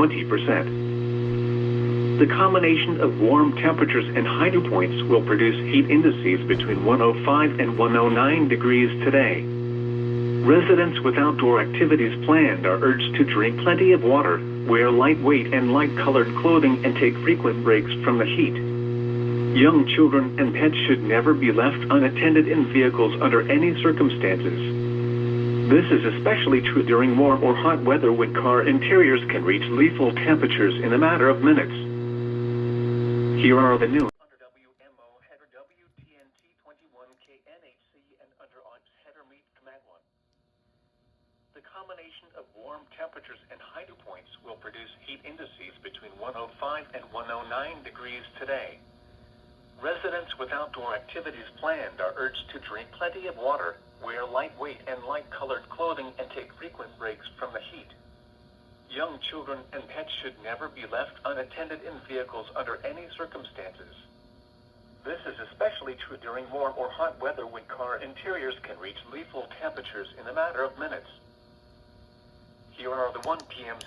20%. The combination of warm temperatures and high dew points will produce heat indices between 105 and 109 degrees today. Residents with outdoor activities planned are urged to drink plenty of water, wear lightweight and light-colored clothing, and take frequent breaks from the heat. Young children and pets should never be left unattended in vehicles under any circumstances. This is especially true during warm or hot weather when car interiors can reach lethal temperatures in a matter of minutes. Here are the news. Under WMO header WTNT21KNHC and under OIPS header meet MacLeod. The combination of warm temperatures and high dew points will produce heat indices between 105 and 109 degrees today. Residents with outdoor activities planned are urged to drink plenty of water, wear lightweight and light-colored clothing, and take frequent breaks from the heat. Young children and pets should never be left unattended in vehicles under any circumstances. This is especially true during warm or hot weather when car interiors can reach lethal temperatures in a matter of minutes. Here are the 1 p.m.